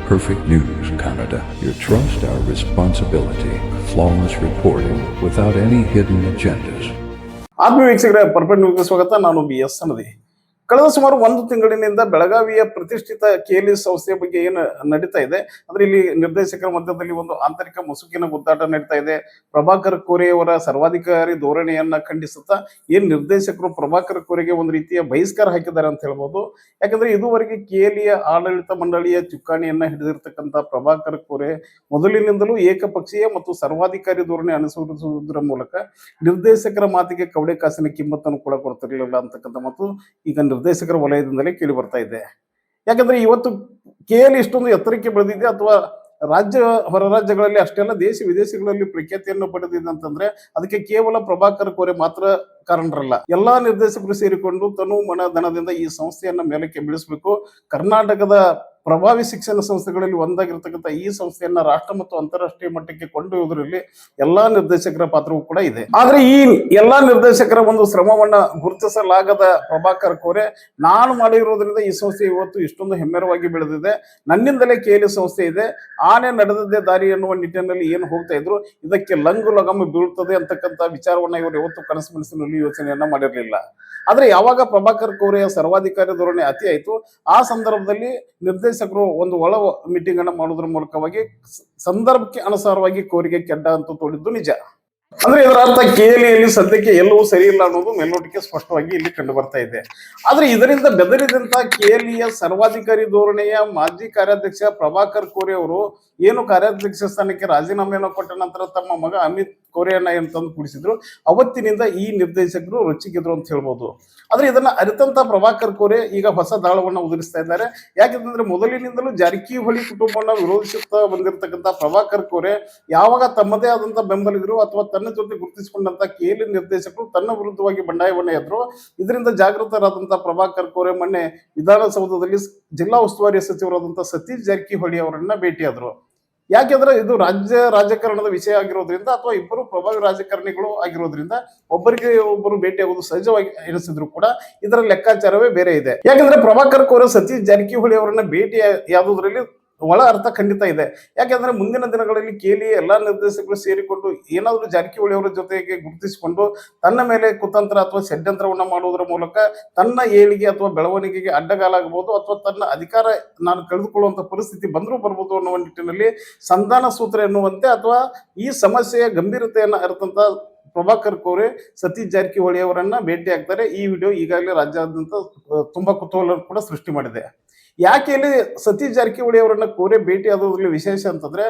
Perfect News Canada. Your trust, our responsibility. Flawless reporting without any hidden agendas. ಆತ್ಮೀಯ ವೀಕ್ಷಕರೇ, perfect ನ್ಯೂಸ್ಗೆ ಸ್ವಾಗತ. ನಾನು BS ಸನದಿ. ಕಳೆದ ಸುಮಾರು 1 ತಿಂಗಳಿನಿಂದ ಬೆಳಗಾವಿಯ ಪ್ರತಿಷ್ಠಿತ KLE ಸಂಸ್ಥೆಯ ಬಗ್ಗೆ ಏನು ನಡೀತಾ ಇದೆ ಅಂದ್ರೆ ಇಲ್ಲಿ ನಿರ್ದೇಶಕರ ಮಧ್ಯದಲ್ಲಿ ಒಂದು ಆಂತರಿಕ ಮುಸುಕಿನ ಗುದ್ದಾಟ ನಡೀತಾ ಇದೆ. ಪ್ರಭಾಕರ್ ಕೋರೆ ಅವರ ಸರ್ವಾಧಿಕಾರಿ ಧೋರಣೆಯನ್ನ ಖಂಡಿಸುತ್ತಾ ಏನ್ ನಿರ್ದೇಶಕರು ಪ್ರಭಾಕರ್ ಕೋರೆಗೆ ಒಂದು ರೀತಿಯ ಬಹಿಷ್ಕಾರ ಹಾಕಿದ್ದಾರೆ ಅಂತ ಹೇಳ್ಬೋದು. ಯಾಕಂದ್ರೆ ಇದುವರೆಗೆ KLEಯ ಆಡಳಿತ ಮಂಡಳಿಯ ಚುಕ್ಕಾಣಿಯನ್ನ ಹಿಡಿದಿರ್ತಕ್ಕಂಥ ಪ್ರಭಾಕರ್ ಕೋರೆ ಮೊದಲಿನಿಂದಲೂ ಏಕಪಕ್ಷೀಯ ಮತ್ತು ಸರ್ವಾಧಿಕಾರಿ ಧೋರಣೆ ಅನುಸರಿಸುವುದರ ಮೂಲಕ ನಿರ್ದೇಶಕರ ಮಾತಿಗೆ ಕವಡೆ ಕಾಸಿನ ಕಿಮ್ಮತ್ತನ್ನು ಕೂಡ ಕೊಡ್ತಿರ್ಲಿಲ್ಲ ಅಂತಕ್ಕಂಥ ಮತ್ತು ಈಗ ನಿರ್ದೇಶಕರ ವಲಯದಿಂದಲೇ ಕೇಳಿ ಬರ್ತಾ ಇದೆ. ಯಾಕಂದ್ರೆ ಇವತ್ತು KLE ಇಷ್ಟೊಂದು ಎತ್ತರಕ್ಕೆ ಬೆಳೆದಿದೆ ಅಥವಾ ರಾಜ್ಯ ಹೊರ ರಾಜ್ಯಗಳಲ್ಲಿ ಅಷ್ಟೆಲ್ಲ ದೇಶ ವಿದೇಶಗಳಲ್ಲಿ ಪ್ರಖ್ಯಾತಿಯನ್ನು ಪಡೆದಿದೆ ಅಂತಂದ್ರೆ ಅದಕ್ಕೆ ಕೇವಲ ಪ್ರಭಾಕರ್ ಕೋರೆ ಮಾತ್ರ ಕಾರಣರಲ್ಲ. ಎಲ್ಲಾ ನಿರ್ದೇಶಕರು ಸೇರಿಕೊಂಡು ತನು ಮನ ಧನದಿಂದ ಈ ಸಂಸ್ಥೆಯನ್ನ ಮೇಲಕ್ಕೆ ಬೆಳೆಸಬೇಕು. ಕರ್ನಾಟಕದ ಪ್ರಭಾವಿ ಶಿಕ್ಷಣ ಸಂಸ್ಥೆಗಳಲ್ಲಿ ಒಂದಾಗಿರ್ತಕ್ಕಂಥ ಈ ಸಂಸ್ಥೆಯನ್ನ ರಾಷ್ಟ್ರ ಮತ್ತು ಅಂತಾರಾಷ್ಟ್ರೀಯ ಮಟ್ಟಕ್ಕೆ ಕೊಂಡೊಯ್ಯುವುದರಲ್ಲಿ ಎಲ್ಲಾ ನಿರ್ದೇಶಕರ ಪಾತ್ರವೂ ಕೂಡ ಇದೆ. ಆದ್ರೆ ಈ ಎಲ್ಲಾ ನಿರ್ದೇಶಕರ ಒಂದು ಶ್ರಮವನ್ನ ಗುರುತಿಸಲಾಗದ ಪ್ರಭಾಕರ್ ಕೋರೆ ನಾನು ಮಾಡಿರೋದ್ರಿಂದ ಈ ಸಂಸ್ಥೆ ಇವತ್ತು ಇಷ್ಟೊಂದು ಹೆಮ್ಮೆರವಾಗಿ ಬೆಳೆದಿದೆ, ನನ್ನಿಂದಲೇ KLE ಸಂಸ್ಥೆ ಇದೆ, ಆನೆ ನಡೆದದ್ದೇ ದಾರಿ ಎನ್ನುವ ನಿಟ್ಟಿನಲ್ಲಿ ಏನು ಹೋಗ್ತಾ ಇದ್ರು ಇದಕ್ಕೆ ಲಂಗು ಲಗಮು ಬೀಳುತ್ತದೆ ಅಂತಕ್ಕಂಥ ವಿಚಾರವನ್ನ ಇವರು ಯಾವತ್ತು ಕನಸು ಮನಸ್ಸಿನಲ್ಲಿ ಯೋಚನೆಯನ್ನ ಮಾಡಿರಲಿಲ್ಲ. ಆದ್ರೆ ಯಾವಾಗ ಪ್ರಭಾಕರ್ ಕೋರೆಯ ಸರ್ವಾಧಿಕಾರಿ ಧೋರಣೆ ಅತಿ ಆಯ್ತು ಆ ಸಂದರ್ಭದಲ್ಲಿ ನಿರ್ದೇಶಕರು ಒಂದು ಒಳ ಮೀಟಿಂಗ್ ಅನ್ನ ಮಾಡೋದ್ರ ಮೂಲಕವಾಗಿ ಸಂದರ್ಭಕ್ಕೆ ಅನುಸಾರವಾಗಿ ಕೋರಿಗೆ ಕೆಡ್ಡ ಅಂತ ತೋಡಿದ್ದು ನಿಜ. ಅಂದ್ರೆ ಇದರ ಅರ್ಥ KLEಯಲ್ಲಿ ಸದ್ಯಕ್ಕೆ ಎಲ್ಲವೂ ಸರಿ ಇಲ್ಲ ಅನ್ನೋದು ಮೇಲ್ನೋಟಕ್ಕೆ ಸ್ಪಷ್ಟವಾಗಿ ಇಲ್ಲಿ ಕಂಡು ಬರ್ತಾ ಇದೆ. ಆದ್ರೆ ಇದರಿಂದ ಬೆದರಿದಂತ KLEಯ ಸರ್ವಾಧಿಕಾರಿ ಧೋರಣೆಯ ಮಾಜಿ ಕಾರ್ಯಾಧ್ಯಕ್ಷ ಪ್ರಭಾಕರ್ ಕೋರೆ ಅವರು ಏನು ಕಾರ್ಯಾಧ್ಯಕ್ಷ ಸ್ಥಾನಕ್ಕೆ ರಾಜೀನಾಮೆಯನ್ನು ಕೊಟ್ಟ ನಂತರ ತಮ್ಮ ಮಗ ಅಮಿತ್ ಕೋರೆಯನ್ನ ಏನು ತಂದು ಕೂಡಿಸಿದ್ರು, ಅವತ್ತಿನಿಂದ ಈ ನಿರ್ದೇಶಕರು ರೊಚ್ಚಿಗೆದ್ರು ಅಂತ ಹೇಳ್ಬೋದು. ಆದ್ರೆ ಇದನ್ನ ಅರಿತಂತ ಪ್ರಭಾಕರ್ ಕೋರೆ ಈಗ ಹೊಸ ದಾಳವನ್ನ ಉದುರಿಸ್ತಾ ಇದ್ದಾರೆ. ಯಾಕೆಂದ್ರೆ ಮೊದಲಿನಿಂದಲೂ ಜಾರಕಿಹೊಳಿ ಕುಟುಂಬವನ್ನ ವಿರೋಧಿಸುತ್ತಾ ಬಂದಿರತಕ್ಕಂತ ಪ್ರಭಾಕರ್ ಕೋರೆ ಯಾವಾಗ ತಮ್ಮದೇ ಆದಂತ ಬೆಂಬಲಿಗರು ಅಥವಾ ತನ್ನ ಜೊತೆ ಗುರುತಿಸಿಕೊಂಡಂತ KLE ನಿರ್ದೇಶಕರು ತನ್ನ ವಿರುದ್ಧವಾಗಿ ಬಂಡಾಯವನ್ನ ಎದ್ರು. ಇದರಿಂದ ಜಾಗೃತರಾದಂತ ಪ್ರಭಾಕರ್ ಕೋರೆ ಮೊನ್ನೆ ವಿಧಾನಸೌಧದಲ್ಲಿ ಜಿಲ್ಲಾ ಉಸ್ತುವಾರಿ ಸಚಿವರಾದಂತ ಸತೀಶ್ ಜಾರಕಿಹೊಳಿ ಅವರನ್ನ ಭೇಟಿಯಾದ್ರು. ಯಾಕೆಂದ್ರೆ ಇದು ರಾಜ್ಯ ರಾಜಕಾರಣದ ವಿಷಯ ಆಗಿರೋದ್ರಿಂದ ಅಥವಾ ಇಬ್ಬರು ಪ್ರಭಾವಿ ರಾಜಕಾರಣಿಗಳು ಆಗಿರೋದ್ರಿಂದ ಒಬ್ಬರಿಗೆ ಒಬ್ಬರು ಭೇಟಿಯಾಗುವುದು ಸಹಜವಾಗಿ ಎನಿಸಿದ್ರು ಕೂಡ ಇದರ ಲೆಕ್ಕಾಚಾರವೇ ಬೇರೆ ಇದೆ. ಯಾಕಂದ್ರೆ ಪ್ರಭಾಕರ್ ಕೋರೆ ಸತೀಶ್ ಜಾರಕಿಹೊಳಿ ಅವರನ್ನ ಭೇಟಿಯಾಗುವುದರಲ್ಲಿ ಒಳ ಅರ್ಥ ಖಂಡಿತ ಇದೆ. ಯಾಕೆಂದ್ರೆ ಮುಂದಿನ ದಿನಗಳಲ್ಲಿ KLE ಎಲ್ಲಾ ನಿರ್ದೇಶಕರು ಸೇರಿಕೊಂಡು ಏನಾದರೂ ಜಾರಕಿಹೊಳಿ ಅವರ ಜೊತೆಗೆ ಗುರುತಿಸಿಕೊಂಡು ತನ್ನ ಮೇಲೆ ಕುತಂತ್ರ ಅಥವಾ ಷಡ್ಯಂತ್ರವನ್ನ ಮಾಡುವುದರ ಮೂಲಕ ತನ್ನ ಏಳಿಗೆ ಅಥವಾ ಬೆಳವಣಿಗೆಗೆ ಅಡ್ಡಗಾಲಾಗಬಹುದು ಅಥವಾ ತನ್ನ ಅಧಿಕಾರ ನಾನು ಕಳೆದುಕೊಳ್ಳುವಂತ ಪರಿಸ್ಥಿತಿ ಬಂದರೂ ಬರ್ಬೋದು ಅನ್ನುವ ನಿಟ್ಟಿನಲ್ಲಿ ಸಂಧಾನ ಸೂತ್ರ ಎನ್ನುವಂತೆ ಅಥವಾ ಈ ಸಮಸ್ಯೆಯ ಗಂಭೀರತೆಯನ್ನು ಅರಿತಂತ ಪ್ರಭಾಕರ್ ಕೋರೆ ಸತೀಶ್ ಜಾರಕಿಹೊಳಿ ಅವರನ್ನ ಭೇಟಿ ಆಗ್ತಾರೆ. ಈ ವಿಡಿಯೋ ಈಗಾಗಲೇ ರಾಜ್ಯಾದ್ಯಂತ ತುಂಬಾ ಕುತೂಹಲ ಕೂಡ ಸೃಷ್ಟಿ ಮಾಡಿದೆ. ಯಾಕೆ ಇಲ್ಲಿ ಸತೀಶ್ ಜಾರಕಿಹೊಳಿ ಅವರನ್ನ ಕೋರೆ ಭೇಟಿ ಆಗೋದ್ರಲ್ಲಿ ವಿಶೇಷ ಅಂತಂದ್ರೆ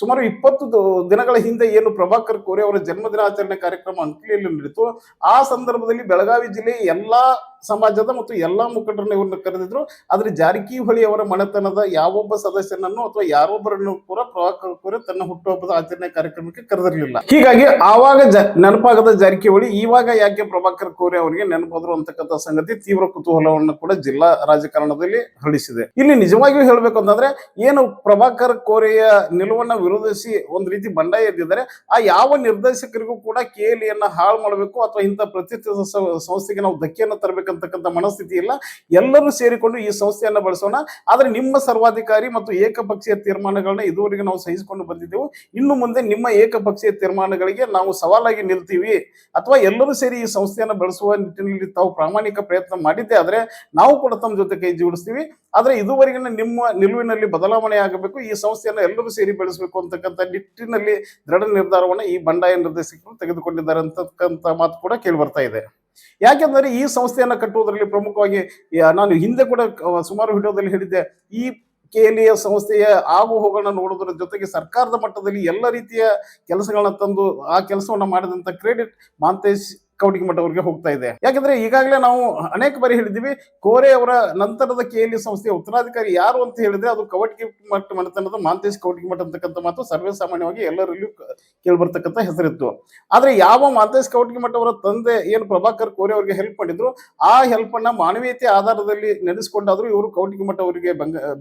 ಸುಮಾರು 20 ದಿನಗಳ ಹಿಂದೆ ಏನು ಪ್ರಭಾಕರ್ ಕೋರೆ ಅವರ ಜನ್ಮದಿನಾಚರಣೆ ಕಾರ್ಯಕ್ರಮ ಅಂಕಲಿಯಲ್ಲಿ ನಡೀತು. ಆ ಸಂದರ್ಭದಲ್ಲಿ ಬೆಳಗಾವಿ ಜಿಲ್ಲೆಯ ಎಲ್ಲಾ ಸಮಾಜದ ಮತ್ತು ಎಲ್ಲಾ ಮುಖಂಡರನ್ನ ಇವ್ರನ್ನ ಕರೆದಿದ್ರು. ಆದ್ರೆ ಜಾರಕಿಹೊಳಿ ಅವರ ಮನೆತನದ ಯಾವೊಬ್ಬ ಸದಸ್ಯನನ್ನು ಅಥವಾ ಯಾರೊಬ್ಬರನ್ನು ಕೂಡ ಪ್ರಭಾಕರ್ ಕೋರೆ ತನ್ನ ಹುಟ್ಟುಹಬ್ಬದ ಆಚರಣೆ ಕಾರ್ಯಕ್ರಮಕ್ಕೆ ಕರೆದಿರಲಿಲ್ಲ. ಹೀಗಾಗಿ ಆವಾಗ ನೆನಪಾಗದ ಜಾರಕಿಹೊಳಿ ಇವಾಗ ಯಾಕೆ ಪ್ರಭಾಕರ್ ಕೋರೆ ಅವರಿಗೆ ನೆನಪಾದ್ರು ಅಂತಕ್ಕಂಥ ಸಂಗತಿ ತೀವ್ರ ಕುತೂಹಲವನ್ನು ಕೂಡ ಜಿಲ್ಲಾ ರಾಜಕಾರಣದಲ್ಲಿ ಹರಡಿಸಿದೆ. ಇಲ್ಲಿ ನಿಜವಾಗಿಯೂ ಹೇಳ್ಬೇಕು ಅಂತಂದ್ರೆ ಏನು ಪ್ರಭಾಕರ್ ಕೋರೆಯ ನಿಲುವನ್ನ ವಿರೋಧಿಸಿ ಒಂದ್ ರೀತಿ ಬಂಡಾಯ ಎದ್ದಿದ್ದಾರೆ. ಆ ಯಾವ ನಿರ್ದೇಶಕರಿಗೂ ಕೂಡ KLEಯನ್ನ ಹಾಳು ಮಾಡಬೇಕು ಅಥವಾ ಇಂಥ ಪ್ರತಿಷ್ಠಿತ ಸಂಸ್ಥೆಗೆ ನಾವು ಧಕ್ಕೆಯನ್ನು ತರಬೇಕಂತಕ್ಕಂಥ ಮನಸ್ಥಿತಿ ಇಲ್ಲ. ಎಲ್ಲರೂ ಸೇರಿಕೊಂಡು ಈ ಸಂಸ್ಥೆಯನ್ನ ಬಳಸೋಣ. ಆದ್ರೆ ನಿಮ್ಮ ಸರ್ವಾಧಿಕಾರಿ ಮತ್ತು ಏಕಪಕ್ಷೀಯ ತೀರ್ಮಾನಗಳನ್ನ ಇದುವರೆಗೆ ನಾವು ಸಹಿಸಿಕೊಂಡು ಬಂದಿದ್ದೆವು. ಇನ್ನು ಮುಂದೆ ನಿಮ್ಮ ಏಕಪಕ್ಷೀಯ ತೀರ್ಮಾನಗಳಿಗೆ ನಾವು ಸವಾಲಾಗಿ ನಿಲ್ತೀವಿ ಅಥವಾ ಎಲ್ಲರೂ ಸೇರಿ ಈ ಸಂಸ್ಥೆಯನ್ನ ಬೆಳೆಸುವ ನಿಟ್ಟಿನಲ್ಲಿ ತಾವು ಪ್ರಾಮಾಣಿಕ ಪ್ರಯತ್ನ ಮಾಡಿದ್ದೆ ಆದ್ರೆ ನಾವು ಕೂಡ ತಮ್ಮ ಜೊತೆ ಕೈ ಜೋಡಿಸ್ತೀವಿ. ಆದ್ರೆ ಇದುವರೆಗಿನ ನಿಮ್ಮ ನಿಲುವಿನಲ್ಲಿ ಬದಲಾವಣೆ ಆಗಬೇಕು, ಈ ಸಂಸ್ಥೆಯನ್ನ ಎಲ್ಲರೂ ಸೇರಿ ಬೆಳೆಸಬೇಕು ಅಂತಕ್ಕಂಥ ನಿಟ್ಟಿನಲ್ಲಿ ದೃಢ ನಿರ್ಧಾರವನ್ನ ಈ ಬಂಡಾಯ ನಿರ್ದೇಶಕರು ತೆಗೆದುಕೊಂಡಿದ್ದಾರೆ ಅಂತಕ್ಕಂಥ ಮಾತು ಕೂಡ ಕೇಳಿ ಬರ್ತಾ ಇದೆ. ಯಾಕೆಂದ್ರೆ ಈ ಸಂಸ್ಥೆಯನ್ನ ಕಟ್ಟುವುದರಲ್ಲಿ ಪ್ರಮುಖವಾಗಿ ನಾನು ಹಿಂದೆ ಕೂಡ ಸುಮಾರು ವಿಡಿಯೋದಲ್ಲಿ ಹೇಳಿದ್ದೆ, ಈ KLEಯ ಸಂಸ್ಥೆಯ ಆಗು ಹೋಗೋಣ ನೋಡೋದ್ರ ಜೊತೆಗೆ ಸರ್ಕಾರದ ಮಟ್ಟದಲ್ಲಿ ಎಲ್ಲ ರೀತಿಯ ಕೆಲಸಗಳನ್ನ ತಂದು ಆ ಕೆಲಸವನ್ನ ಮಾಡಿದಂತ ಕ್ರೆಡಿಟ್ ಮಾಂತೇಶ್ ಕವಟಿಮಠ ಅವರಿಗೆ ಹೋಗ್ತಾ ಇದೆ. ಯಾಕಂದ್ರೆ ಈಗಾಗಲೇ ನಾವು ಅನೇಕ ಬಾರಿ ಹೇಳಿದ್ದೀವಿ, ಕೋರೆ ಅವರ ನಂತರದ KLE ಸಂಸ್ಥೆಯ ಉತ್ತರಾಧಿಕಾರಿ ಯಾರು ಅಂತ ಹೇಳಿದ್ರೆ ಅದು ಕವಟಿಮಠ ಮನೆತನದ ಮಾಂತೇಶ್ ಕವಟಿಮಠ ಅಂತಕ್ಕಂಥ ಮಾತು ಸರ್ವೇ ಸಾಮಾನ್ಯವಾಗಿ ಎಲ್ಲರಲ್ಲೂ ಕೇಳ್ಬರ್ತಕ್ಕಂಥ ಹೆಸರಿತ್ತು. ಆದ್ರೆ ಯಾವ ಮಾಂತೇಶ್ ಕವಟಿಮಠ ಅವರ ತಂದೆ ಏನು ಪ್ರಭಾಕರ್ ಕೋರೆ ಅವರಿಗೆ ಹೆಲ್ಪ್ ಮಾಡಿದ್ರು ಆ ಹೆಲ್ಪ್ ಅನ್ನ ಮಾನವೀಯತೆ ಆಧಾರದಲ್ಲಿ ನೆನೆಸ್ಕೊಂಡಾದ್ರು ಇವರು ಕವಟಿಮಠ ಅವರಿಗೆ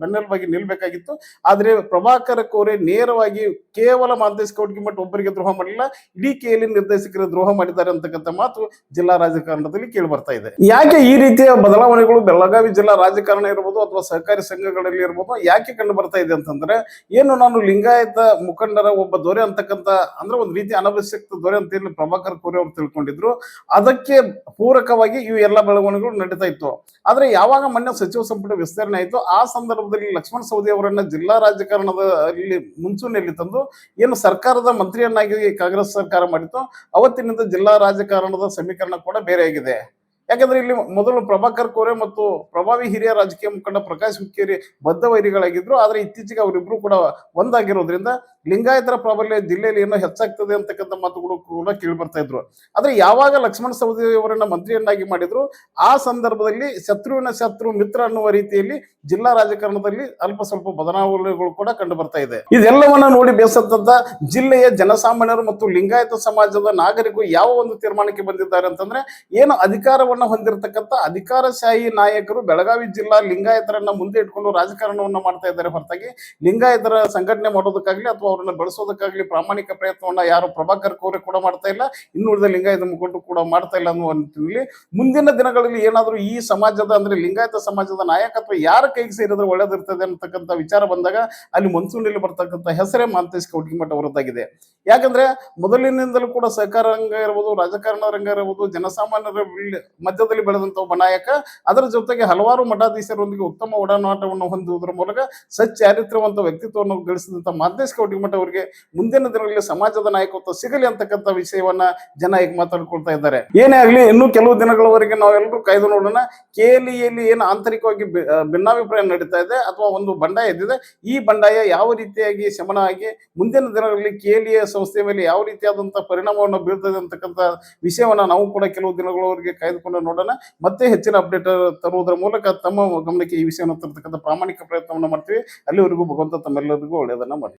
ಬೆನ್ನೆಲುಬಾಗಿ ನಿಲ್ಬೇಕಾಗಿತ್ತು. ಆದ್ರೆ ಪ್ರಭಾಕರ್ ಕೋರೆ ನೇರವಾಗಿ ಕೇವಲ ಮಾಂತೇಶ್ ಕವಟಿಮಠ ಒಬ್ಬರಿಗೆ ದ್ರೋಹ ಮಾಡಲಿಲ್ಲ, ಇಡೀ KLE ನಿರ್ದೇಶಕರ ದ್ರೋಹ ಮಾಡಿದ್ದಾರೆ ಅಂತಕ್ಕಂಥ ಮಾತು ಮಾತು ಜಿಲ್ಲಾ ರಾಜಕಾರಣದಲ್ಲಿ ಕೇಳಿ ಬರ್ತಾ ಇದೆ. ಯಾಕೆ ಈ ರೀತಿಯ ಬದಲಾವಣೆಗಳು ಬೆಳಗಾವಿ ಜಿಲ್ಲಾ ರಾಜಕಾರಣ ಇರ್ಬೋದು ಅಥವಾ ಸಹಕಾರಿ ಸಂಘಗಳಲ್ಲಿ ಇರ್ಬೋದು ಯಾಕೆ ಕಂಡು ಬರ್ತಾ ಇದೆ ಅಂತಂದ್ರೆ, ಏನು ನಾನು ಲಿಂಗಾಯತ ಮುಖಂಡರ ಒಬ್ಬ ದೊರೆ ಅಂತಕ್ಕಂಥ ಅಂದ್ರೆ ಒಂದು ರೀತಿ ಅನವಶ್ಯಕ ದೊರೆ ಅಂತ ಹೇಳಿ ಪ್ರಭಾಕರ್ ಕೋರೆ ಅವರು ತಿಳ್ಕೊಂಡಿದ್ರು. ಅದಕ್ಕೆ ಪೂರಕವಾಗಿ ಇವು ಎಲ್ಲ ಬೆಳವಣಿಗೆಗಳು ನಡೀತಾ ಇತ್ತು. ಆದ್ರೆ ಯಾವಾಗ ಮೊನ್ನೆ ಸಚಿವ ಸಂಪುಟ ವಿಸ್ತರಣೆ ಆಯಿತು ಆ ಸಂದರ್ಭದಲ್ಲಿ ಲಕ್ಷ್ಮಣ ಸವದಿ ಅವರನ್ನ ಜಿಲ್ಲಾ ರಾಜಕಾರಣದಲ್ಲಿ ಮುಂಚೂಣಿಯಲ್ಲಿ ತಂದು ಏನು ಸರ್ಕಾರದ ಮಂತ್ರಿಯನ್ನಾಗಿ ಕಾಂಗ್ರೆಸ್ ಸರ್ಕಾರ ಮಾಡಿತ್ತು, ಅವತ್ತಿನಿಂದ ಜಿಲ್ಲಾ ರಾಜಕಾರಣದ ಸಮೀಕರಣ ಕೂಡ ಬೇರೆ ಆಗಿದೆ. ಯಾಕಂದ್ರೆ ಇಲ್ಲಿ ಮೊದಲು ಪ್ರಭಾಕರ್ ಕೋರೆ ಮತ್ತು ಪ್ರಭಾವಿ ಹಿರಿಯ ರಾಜಕೀಯ ಮುಖಂಡ ಪ್ರಕಾಶ್ ಹುಕ್ಕೇರಿ ಬದ್ಧ ವೈರಿಗಳಾಗಿದ್ರು. ಆದ್ರೆ ಇತ್ತೀಚೆಗೆ ಅವರಿಬ್ರು ಕೂಡ ಒಂದಾಗಿರೋದ್ರಿಂದ ಲಿಂಗಾಯತರ ಪ್ರಾಬಲ್ಯ ಜಿಲ್ಲೆಯಲ್ಲಿ ಏನೋ ಹೆಚ್ಚಾಗ್ತದೆ ಅಂತಕ್ಕಂಥ ಮಾತುಗಳು ಕೂಡ ಕೇಳಿ ಬರ್ತಾ ಇದ್ರು. ಆದ್ರೆ ಯಾವಾಗ ಲಕ್ಷ್ಮಣ ಸವದಿ ಅವರನ್ನ ಮಂತ್ರಿಯನ್ನಾಗಿ ಮಾಡಿದ್ರು ಆ ಸಂದರ್ಭದಲ್ಲಿ ಶತ್ರುವಿನ ಶತ್ರು ಮಿತ್ರ ಅನ್ನುವ ರೀತಿಯಲ್ಲಿ ಜಿಲ್ಲಾ ರಾಜಕಾರಣದಲ್ಲಿ ಅಲ್ಪ ಸ್ವಲ್ಪ ಬದಲಾವಣೆಗಳು ಕೂಡ ಕಂಡು ಬರ್ತಾ ಇದೆ. ಇದೆಲ್ಲವನ್ನ ನೋಡಿ ಬೇಸತ್ತಂತ ಜಿಲ್ಲೆಯ ಜನಸಾಮಾನ್ಯರು ಮತ್ತು ಲಿಂಗಾಯತ ಸಮಾಜದ ನಾಗರಿಕರು ಯಾವ ಒಂದು ತೀರ್ಮಾನಕ್ಕೆ ಬಂದಿದ್ದಾರೆ ಅಂತಂದ್ರೆ, ಏನು ಅಧಿಕಾರವನ್ನ ಹೊಂದಿರತಕ್ಕಂಥ ಅಧಿಕಾರಶಾಹಿ ನಾಯಕರು ಬೆಳಗಾವಿ ಜಿಲ್ಲಾ ಲಿಂಗಾಯತರನ್ನ ಮುಂದೆ ಇಟ್ಕೊಂಡು ರಾಜಕಾರಣವನ್ನ ಮಾಡ್ತಾ ಇದ್ದಾರೆ ಹೊರತಾಗಿ ಲಿಂಗಾಯತರ ಸಂಘಟನೆ ಮಾಡೋದಕ್ಕಾಗ್ಲಿ ಅಥವಾ ಅವರನ್ನ ಬೆಳೆಸೋದಕ್ಕಾಗ್ಲಿ ಪ್ರಾಮಾಣಿಕ ಪ್ರಯತ್ನವನ್ನ ಯಾರು ಪ್ರಭಾಕರ್ ಕೋರೆ ಕೂಡ ಮಾಡ್ತಾ ಇಲ್ಲ, ಇನ್ನುಳಿದ ಲಿಂಗಾಯತ ಮುಖಂಡರು ಕೂಡ ಮಾಡ್ತಾ ಇಲ್ಲ ಅನ್ನುವ ನಿಟ್ಟಿನಲ್ಲಿ ಮುಂದಿನ ದಿನಗಳಲ್ಲಿ ಏನಾದರೂ ಈ ಸಮಾಜದ ಅಂದ್ರೆ ಲಿಂಗಾಯತ ಸಮಾಜದ ನಾಯಕತ್ವ ಯಾರ ಕೈಗೆ ಸೇರಿದ್ರೆ ಒಳ್ಳೇದಿರ್ತದೆ ಅಂತಕ್ಕಂಥ ವಿಚಾರ ಬಂದಾಗ ಅಲ್ಲಿ ಮಂಚೂಣಿಯಲ್ಲಿ ಬರ್ತಕ್ಕಂಥ ಹೆಸರೇ ಮಹಾಂತೇಶ್ ಕವಟಗಿಮಠ ಅವರದ್ದಾಗಿದೆ. ಯಾಕಂದ್ರೆ ಮೊದಲಿನಿಂದಲೂ ಕೂಡ ಸಹಕಾರ ರಂಗ ಇರ್ಬೋದು, ರಾಜಕಾರಣ ರಂಗ ಇರ್ಬೋದು, ಜನಸಾಮಾನ್ಯರ ಮಧ್ಯದಲ್ಲಿ ಬೆಳೆದಂತ ಒಬ್ಬ ನಾಯಕ. ಅದರ ಜೊತೆಗೆ ಹಲವಾರು ಮಠಾಧೀಶರೊಂದಿಗೆ ಉತ್ತಮ ಒಡನಾಟವನ್ನು ಹೊಂದುವುದರ ಮೂಲಕ ಸಚ್ಚಾರಿತ್ರ್ಯವಂತ ವ್ಯಕ್ತಿತ್ವವನ್ನು ಗಳಿಸಿದಂತ ಮಹಾಂತೇಶ್ ಕವಟಗಿಮಠ ಅವರಿಗೆ ಮುಂದಿನ ದಿನಗಳಲ್ಲಿ ಸಮಾಜದ ನಾಯಕತ್ವ ಸಿಗಲಿ ಅಂತಕ್ಕಂಥ ವಿಷಯವನ್ನ ಜನ ಈಗ ಮಾತಾಡ್ಕೊಳ್ತಾ ಇದ್ದಾರೆ. ಏನೇ ಆಗ್ಲಿ ಇನ್ನು ಕೆಲವು ದಿನಗಳವರೆಗೆ ನಾವೆಲ್ಲರೂ ಕಾಯ್ದು ನೋಡೋಣ. KLEಯಲ್ಲಿ ಏನು ಆಂತರಿಕವಾಗಿ ಭಿನ್ನಾಭಿಪ್ರಾಯ ನಡೀತಾ ಇದೆ ಅಥವಾ ಒಂದು ಬಂಡಾಯ ಎದ್ದಿದೆ, ಈ ಬಂಡಾಯ ಯಾವ ರೀತಿಯಾಗಿ ಶಮನ ಆಗಿ ಮುಂದಿನ ದಿನಗಳಲ್ಲಿ KLE ಸಂಸ್ಥೆಯ ಮೇಲೆ ಯಾವ ರೀತಿಯಾದಂತಹ ಪರಿಣಾಮವನ್ನು ಬೀಳ್ತದೆ ಅಂತಕ್ಕಂಥ ವಿಷಯವನ್ನ ನಾವು ಕೂಡ ಕೆಲವು ದಿನಗಳವರೆಗೆ ಕಾಯ್ದುಕೊಂಡು ನೋಡೋಣ. ಮತ್ತೆ ಹೆಚ್ಚಿನ ಅಪ್ಡೇಟ್ ತರುವುದರ ಮೂಲಕ ತಮ್ಮ ಗಮನಕ್ಕೆ ಈ ವಿಷಯವನ್ನು ತರತಕ್ಕಂಥ ಪ್ರಾಮಾಣಿಕ ಪ್ರಯತ್ನವನ್ನು ಮಾಡ್ತೀವಿ. ಅಲ್ಲಿವರೆಗೂ ಭಗವಂತ ತಮ್ಮೆಲ್ಲರಿಗೂ ಒಳ್ಳೆಯದನ್ನ ಮಾಡಿ.